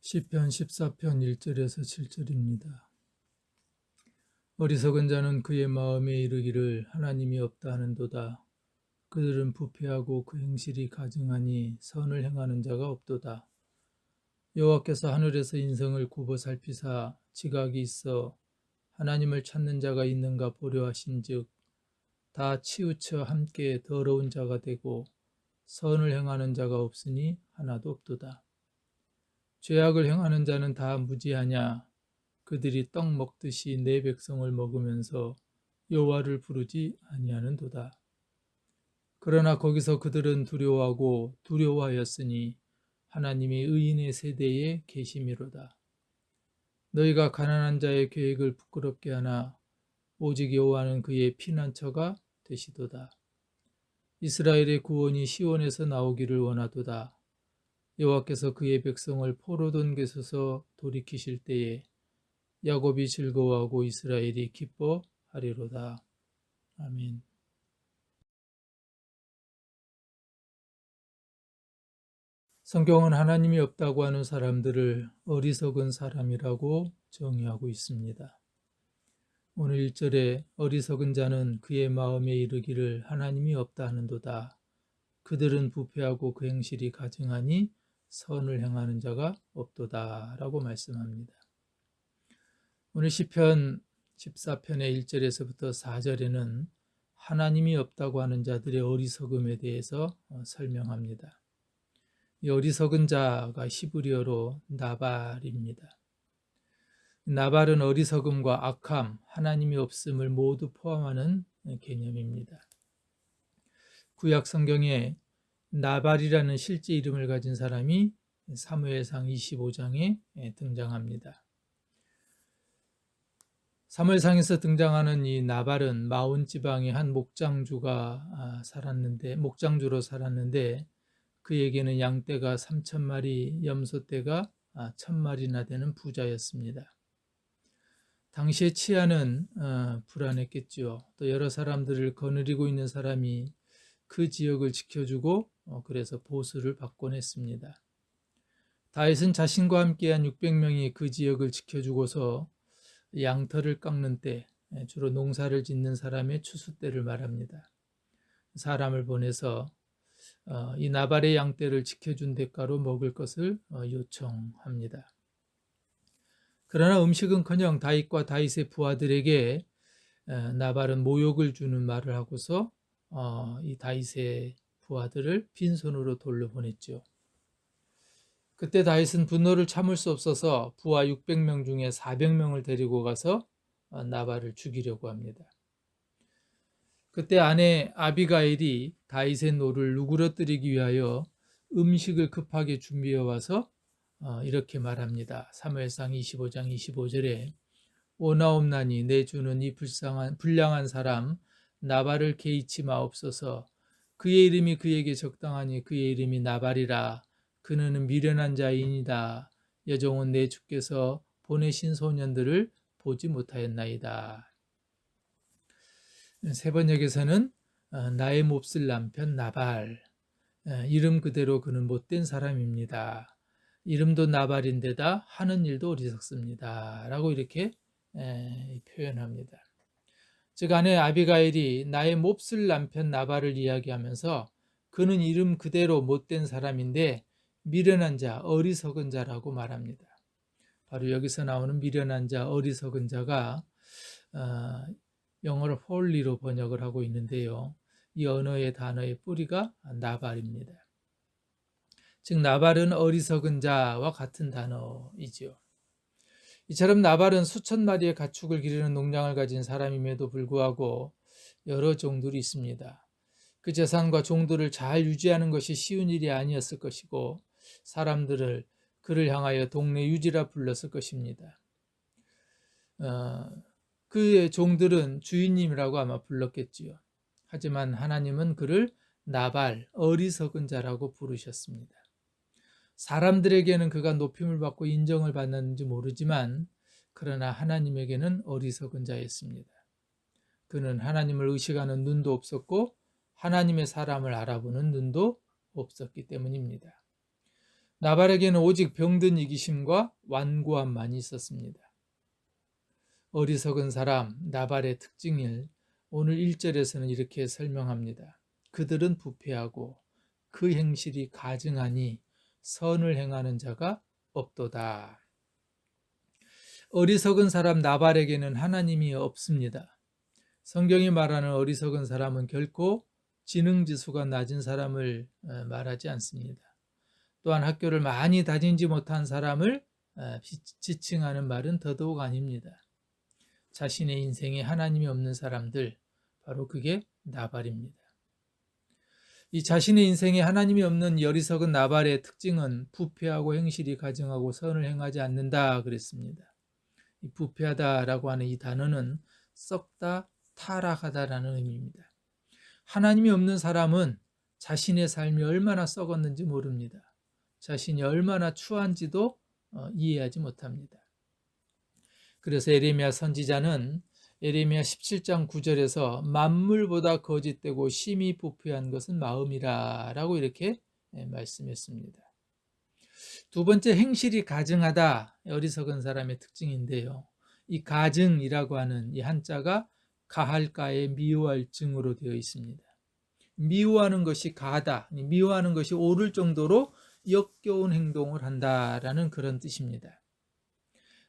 시편 14편 1절에서 7절입니다. 어리석은 자는 그의 마음에 이르기를 하나님이 없다 하는도다. 그들은 부패하고 그 행실이 가증하니 선을 행하는 자가 없도다. 여호와께서 하늘에서 인성을 굽어 살피사 지각이 있어 하나님을 찾는 자가 있는가 보려 하신즉 다 치우쳐 함께 더러운 자가 되고 선을 행하는 자가 없으니 하나도 없도다. 죄악을 행하는 자는 다 무지하냐? 그들이 떡 먹듯이 내 백성을 먹으면서 여호와를 부르지 아니하는도다. 그러나 거기서 그들은 두려워하고 두려워하였으니 하나님이 의인의 세대에 계심이로다. 너희가 가난한 자의 계획을 부끄럽게 하나 오직 여호와는 그의 피난처가 되시도다. 이스라엘의 구원이 시온에서 나오기를 원하도다. 여호와께서 그의 백성을 포로된 곳에서 돌이키실 때에 야곱이 즐거워하고 이스라엘이 기뻐하리로다. 아멘. 성경은 하나님이 없다고 하는 사람들을 어리석은 사람이라고 정의하고 있습니다. 오늘 1절에 어리석은 자는 그의 마음에 이르기를 하나님이 없다 하는도다. 그들은 부패하고 그 행실이 가증하니 선을 행하는 자가 없도다 라고 말씀합니다. 오늘 시편 14편의 1절에서부터 4절에는 하나님이 없다고 하는 자들의 어리석음에 대해서 설명합니다. 이 어리석은 자가 히브리어로 나발입니다. 나발은 어리석음과 악함, 하나님이 없음을 모두 포함하는 개념입니다. 구약 성경에 나발이라는 실제 이름을 가진 사람이 사무엘상 25장에 등장합니다. 사무엘상에서 등장하는 이 나발은 마온 지방의 한 목장주로 살았는데 그에게는 양떼가 3,000마리, 염소떼가 1,000마리나 되는 부자였습니다. 당시의 치안은 불안했겠죠. 또 여러 사람들을 거느리고 있는 사람이 그 지역을 지켜주고 그래서 보수를 받곤 했습니다. 다윗은 자신과 함께한 600명이 그 지역을 지켜주고서 양털을 깎는 때, 주로 농사를 짓는 사람의 추수 때를 말합니다. 사람을 보내서 이 나발의 양떼를 지켜준 대가로 먹을 것을 요청합니다. 그러나 음식은커녕 다윗과 다윗의 부하들에게 나발은 모욕을 주는 말을 하고서 이 다윗의 부하들을 빈손으로 돌려보냈죠. 그때 다윗은 분노를 참을 수 없어서 부하 600명 중에 400명을 데리고 가서 나발을 죽이려고 합니다. 그때 아내 아비가일이 다윗의 노를 누그러뜨리기 위하여 음식을 급하게 준비해 와서 이렇게 말합니다. 사무엘상 25장 25절에 오나옵나니 내 주는 이 불량한 사람 나발을 개의치 마옵소서. 그의 이름이 그에게 적당하니 그의 이름이 나발이라. 그는 미련한 자이니다. 여종은 내 주께서 보내신 소년들을 보지 못하였나이다. 세번역에서는 나의 몹쓸 남편 나발, 이름 그대로 그는 못된 사람입니다. 이름도 나발인데다 하는 일도 어리석습니다. 라고 이렇게 표현합니다. 즉 아내 아비가일이 나의 몹쓸 남편 나발을 이야기하면서 그는 이름 그대로 못된 사람인데 미련한 자, 어리석은 자라고 말합니다. 바로 여기서 나오는 미련한 자, 어리석은 자가 영어로 홀리로 번역을 하고 있는데요. 이 언어의 단어의 뿌리가 나발입니다. 즉 나발은 어리석은 자와 같은 단어이지요. 이처럼 나발은 수천 마리의 가축을 기르는 농장을 가진 사람임에도 불구하고 여러 종들이 있습니다. 그 재산과 종들을 잘 유지하는 것이 쉬운 일이 아니었을 것이고 사람들을 그를 향하여 동네 유지라 불렀을 것입니다. 그의 종들은 주인님이라고 아마 불렀겠지요. 하지만 하나님은 그를 나발, 어리석은 자라고 부르셨습니다. 사람들에게는 그가 높임을 받고 인정을 받는지 모르지만 그러나 하나님에게는 어리석은 자였습니다. 그는 하나님을 의식하는 눈도 없었고 하나님의 사람을 알아보는 눈도 없었기 때문입니다. 나발에게는 오직 병든 이기심과 완고함만이 있었습니다. 어리석은 사람 나발의 특징을 오늘 1절에서는 이렇게 설명합니다. 그들은 부패하고 그 행실이 가증하니 선을 행하는 자가 없도다. 어리석은 사람 나발에게는 하나님이 없습니다. 성경이 말하는 어리석은 사람은 결코 지능지수가 낮은 사람을 말하지 않습니다. 또한 학교를 많이 다니지 못한 사람을 지칭하는 말은 더더욱 아닙니다. 자신의 인생에 하나님이 없는 사람들, 바로 그게 나발입니다. 이 자신의 인생에 하나님이 없는 어리석은 나발의 특징은 부패하고 행실이 가증하고 선을 행하지 않는다 그랬습니다. 이 부패하다라고 하는 이 단어는 썩다, 타락하다라는 의미입니다. 하나님이 없는 사람은 자신의 삶이 얼마나 썩었는지 모릅니다. 자신이 얼마나 추한지도 이해하지 못합니다. 그래서 에레미야 선지자는 에레미야 17장 9절에서 만물보다 거짓되고 심히 부패한 것은 마음이라 라고 이렇게 말씀했습니다. 두 번째, 행실이 가증하다, 어리석은 사람의 특징인데요. 이 가증이라고 하는 이 한자가 가할가에 미워할 증으로 되어 있습니다. 미워하는 것이 가하다, 미워하는 것이 옳을 정도로 역겨운 행동을 한다라는 그런 뜻입니다.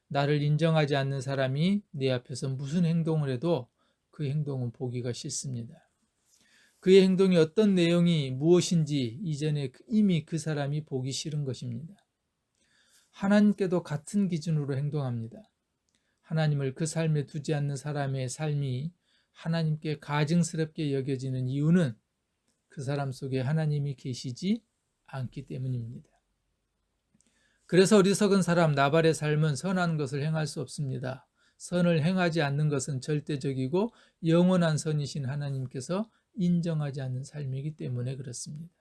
나를 인정하지 않는 사람이 내 앞에서 무슨 행동을 해도 그 행동은 보기가 싫습니다. 그의 행동이 어떤 내용이 무엇인지 이전에 이미 그 사람이 보기 싫은 것입니다. 하나님께도 같은 기준으로 행동합니다. 하나님을 그 삶에 두지 않는 사람의 삶이 하나님께 가증스럽게 여겨지는 이유는 그 사람 속에 하나님이 계시지 않기 때문입니다. 그래서 어리석은 사람 나발의 삶은 선한 것을 행할 수 없습니다. 선을 행하지 않는 것은 절대적이고 영원한 선이신 하나님께서 인정하지 않는 삶이기 때문에 그렇습니다.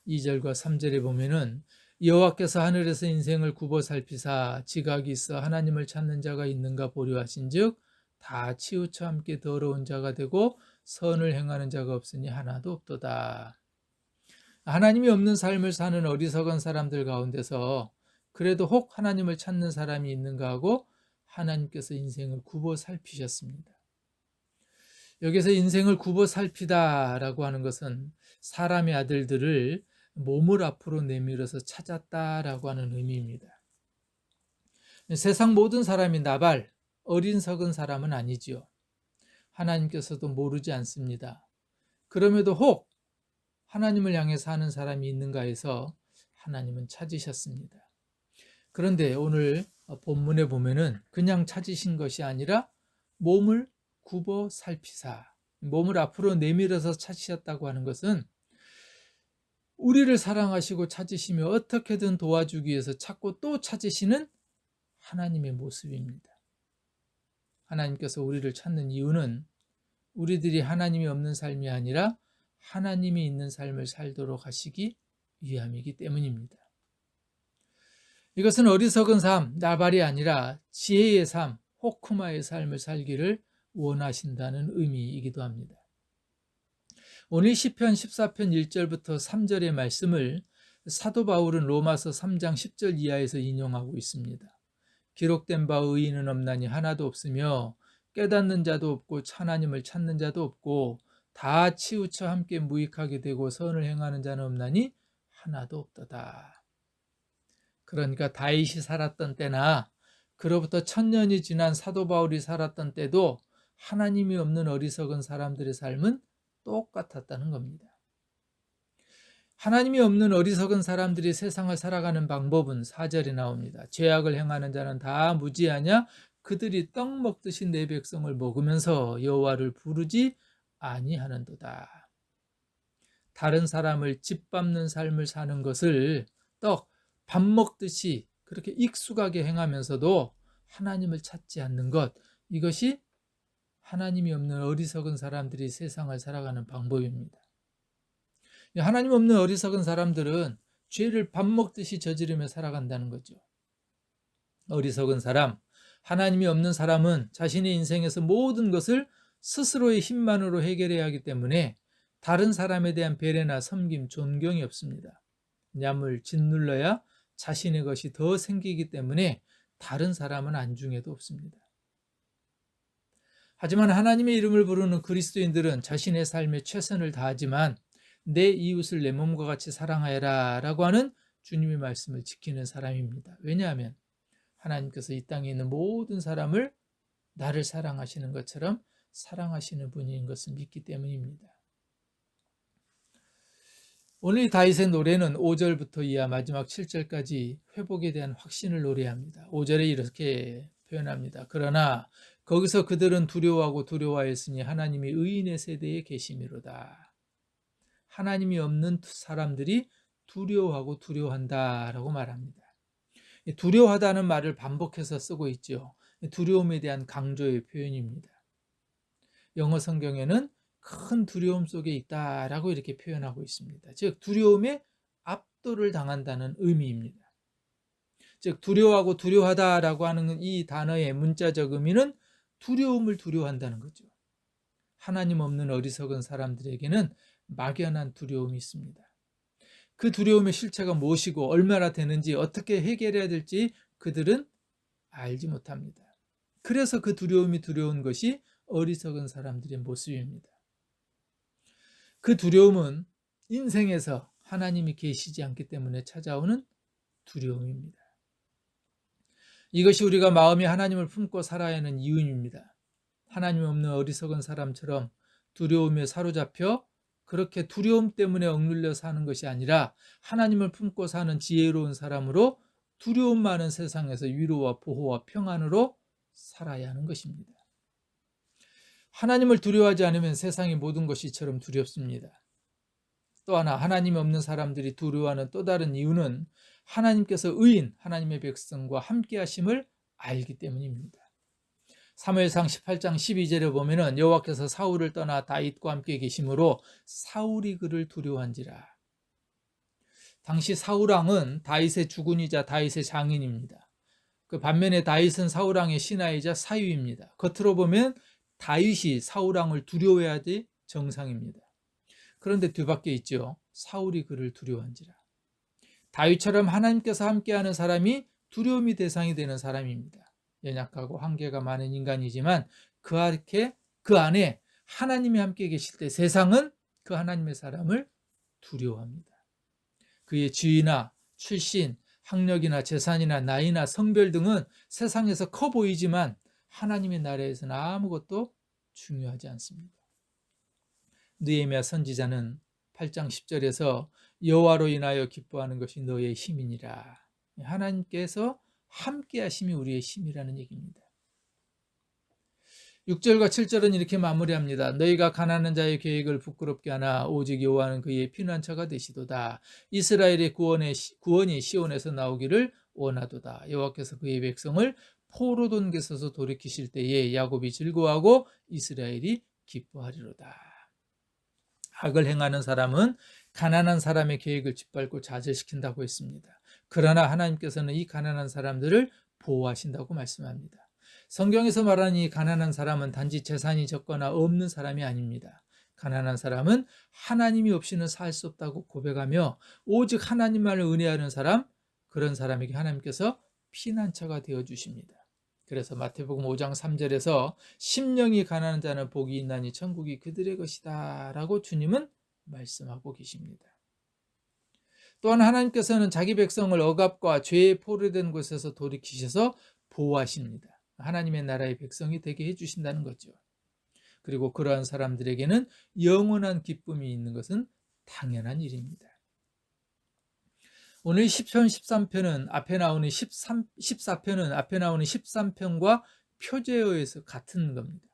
2절과 3절에 보면은 여호와께서 하늘에서 인생을 굽어 살피사 지각이 있어 하나님을 찾는 자가 있는가 보려 하신즉 다 치우쳐 함께 더러운 자가 되고 선을 행하는 자가 없으니 하나도 없도다. 하나님이 없는 삶을 사는 어리석은 사람들 가운데서 그래도 혹 하나님을 찾는 사람이 있는가 하고 하나님께서 인생을 굽어 살피셨습니다. 여기서 인생을 굽어 살피다라고 하는 것은 사람의 아들들을 몸을 앞으로 내밀어서 찾았다라고 하는 의미입니다. 세상 모든 사람이 나발, 어린석은 사람은 아니지요. 하나님께서도 모르지 않습니다. 그럼에도 혹 하나님을 향해 사는 사람이 있는가 해서 하나님은 찾으셨습니다. 그런데 오늘 본문에 보면은 그냥 찾으신 것이 아니라 몸을 굽어 살피사, 몸을 앞으로 내밀어서 찾으셨다고 하는 것은 우리를 사랑하시고 찾으시며 어떻게든 도와주기 위해서 찾고 또 찾으시는 하나님의 모습입니다. 하나님께서 우리를 찾는 이유는 우리들이 하나님이 없는 삶이 아니라 하나님이 있는 삶을 살도록 하시기 위함이기 때문입니다. 이것은 어리석은 삶, 나발이 아니라 지혜의 삶, 호크마의 삶을 살기를 원하신다는 의미이기도 합니다. 오늘 시편 14편 1절부터 3절의 말씀을 사도 바울은 로마서 3장 10절 이하에서 인용하고 있습니다. 기록된 바 의인은 없나니 하나도 없으며 깨닫는 자도 없고 하나님을 찾는 자도 없고 다 치우쳐 함께 무익하게 되고 선을 행하는 자는 없나니 하나도 없도다. 그러니까 다윗이 살았던 때나 그로부터 1000년이 지난 사도 바울이 살았던 때도 하나님이 없는 어리석은 사람들의 삶은 똑같았다는 겁니다. 하나님이 없는 어리석은 사람들이 세상을 살아가는 방법은 4절에 나옵니다. 죄악을 행하는 자는 다 무지하냐? 그들이 떡 먹듯이 내 백성을 먹으면서 여호와를 부르지 아니하는도다. 다른 사람을 짓밟는 삶을 사는 것을 밥 먹듯이 그렇게 익숙하게 행하면서도 하나님을 찾지 않는 것, 이것이 하나님이 없는 어리석은 사람들이 세상을 살아가는 방법입니다. 하나님 없는 어리석은 사람들은 죄를 밥 먹듯이 저지르며 살아간다는 거죠. 어리석은 사람, 하나님이 없는 사람은 자신의 인생에서 모든 것을 스스로의 힘만으로 해결해야 하기 때문에 다른 사람에 대한 배려나 섬김, 존경이 없습니다. 냠을 짓눌러야 자신의 것이 더 생기기 때문에 다른 사람은 안중에도 없습니다. 하지만 하나님의 이름을 부르는 그리스도인들은 자신의 삶에 최선을 다하지만 내 이웃을 내 몸과 같이 사랑하여라 라고 하는 주님의 말씀을 지키는 사람입니다. 왜냐하면 하나님께서 이 땅에 있는 모든 사람을 나를 사랑하시는 것처럼 사랑하시는 분인 것을 믿기 때문입니다. 오늘 다윗의 노래는 5절부터 이하 마지막 7절까지 회복에 대한 확신을 노래합니다. 5절에 이렇게 표현합니다. 그러나 거기서 그들은 두려워하고 두려워하였으니 하나님이 의인의 세대에 계심이로다. 하나님이 없는 사람들이 두려워하고 두려워한다라고 말합니다. 두려워하다는 말을 반복해서 쓰고 있죠. 두려움에 대한 강조의 표현입니다. 영어 성경에는 큰 두려움 속에 있다라고 이렇게 표현하고 있습니다. 즉 두려움에 압도를 당한다는 의미입니다. 즉 두려워하고 두려워하다라고 하는 이 단어의 문자적 의미는 두려움을 두려워한다는 거죠. 하나님 없는 어리석은 사람들에게는 막연한 두려움이 있습니다. 그 두려움의 실체가 무엇이고 얼마나 되는지 어떻게 해결해야 될지 그들은 알지 못합니다. 그래서 그 두려움이 두려운 것이 어리석은 사람들의 모습입니다. 그 두려움은 인생에서 하나님이 계시지 않기 때문에 찾아오는 두려움입니다. 이것이 우리가 마음에 하나님을 품고 살아야 하는 이유입니다. 하나님 없는 어리석은 사람처럼 두려움에 사로잡혀 그렇게 두려움 때문에 억눌려 사는 것이 아니라 하나님을 품고 사는 지혜로운 사람으로 두려움 많은 세상에서 위로와 보호와 평안으로 살아야 하는 것입니다. 하나님을 두려워하지 않으면 세상의 모든 것이 이처럼 두렵습니다. 또 하나 하나님이 없는 사람들이 두려워하는 또 다른 이유는 하나님께서 의인, 하나님의 백성과 함께 하심을 알기 때문입니다. 사무엘상 18장 12절에 보면은 여호와께서 사울을 떠나 다윗과 함께 계심으로 사울이 그를 두려워한지라. 당시 사울왕은 다윗의 주군이자 다윗의 장인입니다. 그 반면에 다윗은 사울왕의 신하이자 사위입니다. 겉으로 보면 다윗이 사울왕을 두려워해야지 정상입니다. 그런데 뒤바뀌어 있죠. 사울이 그를 두려워한지라. 다윗처럼 하나님께서 함께하는 사람이 두려움이 대상이 되는 사람입니다. 연약하고 한계가 많은 인간이지만 그 안에 하나님이 함께 계실 때 세상은 그 하나님의 사람을 두려워합니다. 그의 지위나 출신, 학력이나 재산이나 나이나 성별 등은 세상에서 커 보이지만 하나님의 나라에서는 아무것도 중요하지 않습니다. 느헤미야 선지자는 8장 10절에서 여호와로 인하여 기뻐하는 것이 너의 힘이니라. 하나님께서 함께 하심이 우리의 힘이라는 얘기입니다. 6절과 7절은 이렇게 마무리합니다. 너희가 가난한 자의 계획을 부끄럽게 하나 오직 여호와는 그의 피난처가 되시도다. 이스라엘의 구원이 시온에서 나오기를 원하도다. 여호와께서 그의 백성을 포로돈 곳에서 돌이키실 때에 야곱이 즐거워하고 이스라엘이 기뻐하리로다. 악을 행하는 사람은 가난한 사람의 계획을 짓밟고 좌절시킨다고 했습니다. 그러나 하나님께서는 이 가난한 사람들을 보호하신다고 말씀합니다. 성경에서 말하는 이 가난한 사람은 단지 재산이 적거나 없는 사람이 아닙니다. 가난한 사람은 하나님이 없이는 살 수 없다고 고백하며 오직 하나님만을 은혜하는 사람, 그런 사람에게 하나님께서 피난처가 되어주십니다. 그래서 마태복음 5장 3절에서 심령이 가난한 자는 복이 있나니 천국이 그들의 것이다 라고 주님은 말씀하고 계십니다. 또한 하나님께서는 자기 백성을 억압과 죄에 포로된 곳에서 돌이키셔서 보호하십니다. 하나님의 나라의 백성이 되게 해주신다는 거죠. 그리고 그러한 사람들에게는 영원한 기쁨이 있는 것은 당연한 일입니다. 오늘 10편 13편은 앞에 나오는 14편은 앞에 나오는 13편과 표제어에서 같은 겁니다.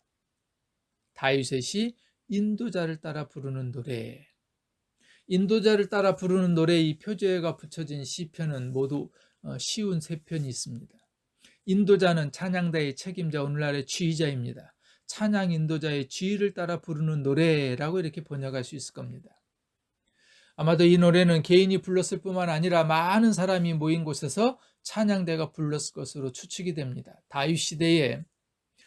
다윗의 시 인도자를 따라 부르는 노래. 인도자를 따라 부르는 노래 이 표제어가 붙여진 시편은 모두 쉬운 3편이 있습니다. 인도자는 찬양대의 책임자, 오늘날의 지휘자입니다. 찬양 인도자의 지휘를 따라 부르는 노래라고 이렇게 번역할 수 있을 겁니다. 아마도 이 노래는 개인이 불렀을 뿐만 아니라 많은 사람이 모인 곳에서 찬양대가 불렀을 것으로 추측이 됩니다. 다윗 시대에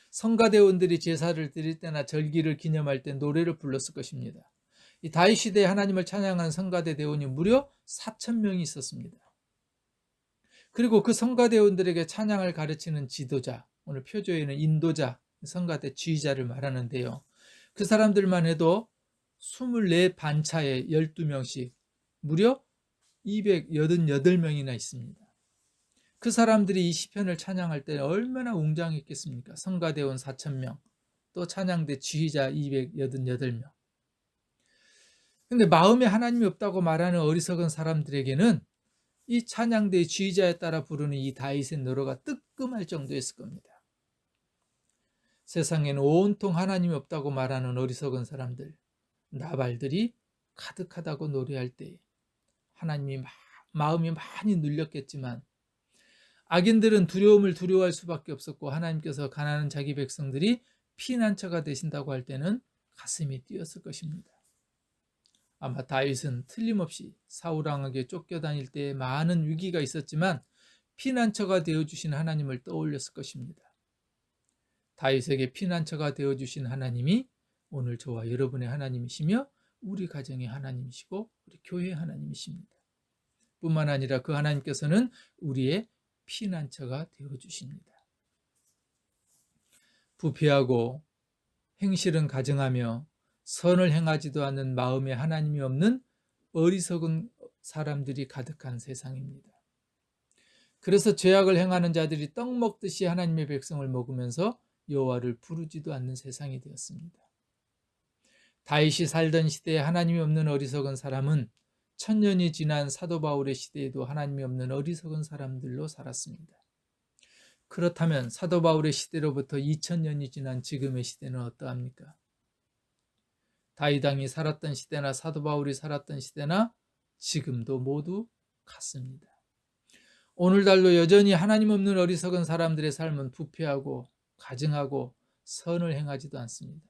성가대원들이 제사를 드릴 때나 절기를 기념할 때 노래를 불렀을 것입니다. 이 다윗 시대에 하나님을 찬양하는 성가대 대원이 무려 4,000명이 있었습니다. 그리고 그 성가대원들에게 찬양을 가르치는 지도자, 오늘 표조에는 인도자, 성가대 지휘자를 말하는데요. 그 사람들만 해도 24 반차에 12명씩 무려 288명이나 있습니다. 그 사람들이 이 시편을 찬양할 때 얼마나 웅장했겠습니까? 성가대원 4,000명, 또 찬양대 지휘자 288명. 근데 마음에 하나님이 없다고 말하는 어리석은 사람들에게는 이 찬양대의 지휘자에 따라 부르는 이 다윗의 노래가 뜨끔할 정도였을 겁니다. 세상에는 온통 하나님이 없다고 말하는 어리석은 사람들, 나발들이 가득하다고 노래할 때 하나님이 마음이 많이 눌렸겠지만 악인들은 두려움을 두려워할 수밖에 없었고 하나님께서 가난한 자기 백성들이 피난처가 되신다고 할 때는 가슴이 뛰었을 것입니다. 아마 다윗은 틀림없이 사울 왕에게 쫓겨다닐 때 많은 위기가 있었지만 피난처가 되어주신 하나님을 떠올렸을 것입니다. 다윗에게 피난처가 되어주신 하나님이 오늘 저와 여러분의 하나님이시며 우리 가정의 하나님이시고 우리 교회의 하나님이십니다. 뿐만 아니라 그 하나님께서는 우리의 피난처가 되어주십니다. 부패하고 행실은 가증하며 선을 행하지도 않는 마음에 하나님이 없는 어리석은 사람들이 가득한 세상입니다. 그래서 죄악을 행하는 자들이 떡 먹듯이 하나님의 백성을 먹으면서 여호와를 부르지도 않는 세상이 되었습니다. 다윗이 살던 시대에 하나님이 없는 어리석은 사람은 1000년이 지난 사도 바울의 시대에도 하나님이 없는 어리석은 사람들로 살았습니다. 그렇다면 사도 바울의 시대로부터 2000년이 지난 지금의 시대는 어떠합니까? 다윗 왕이 살았던 시대나 사도 바울이 살았던 시대나 지금도 모두 같습니다. 오늘날로 여전히 하나님 없는 어리석은 사람들의 삶은 부패하고 가증하고 선을 행하지도 않습니다.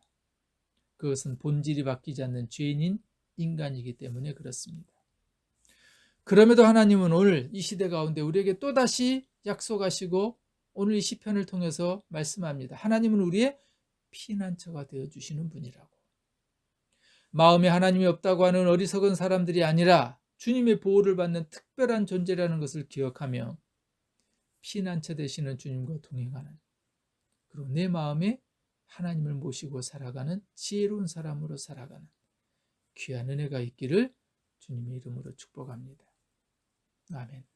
그것은 본질이 바뀌지 않는 죄인인 인간이기 때문에 그렇습니다. 그럼에도 하나님은 오늘 이 시대 가운데 우리에게 또다시 약속하시고 오늘 이 시편을 통해서 말씀합니다. 하나님은 우리의 피난처가 되어주시는 분이라고. 마음에 하나님이 없다고 하는 어리석은 사람들이 아니라 주님의 보호를 받는 특별한 존재라는 것을 기억하며 피난처 되시는 주님과 동행하는, 그리고 내 마음에 하나님을 모시고 살아가는 지혜로운 사람으로 살아가는 귀한 은혜가 있기를 주님의 이름으로 축복합니다. 아멘.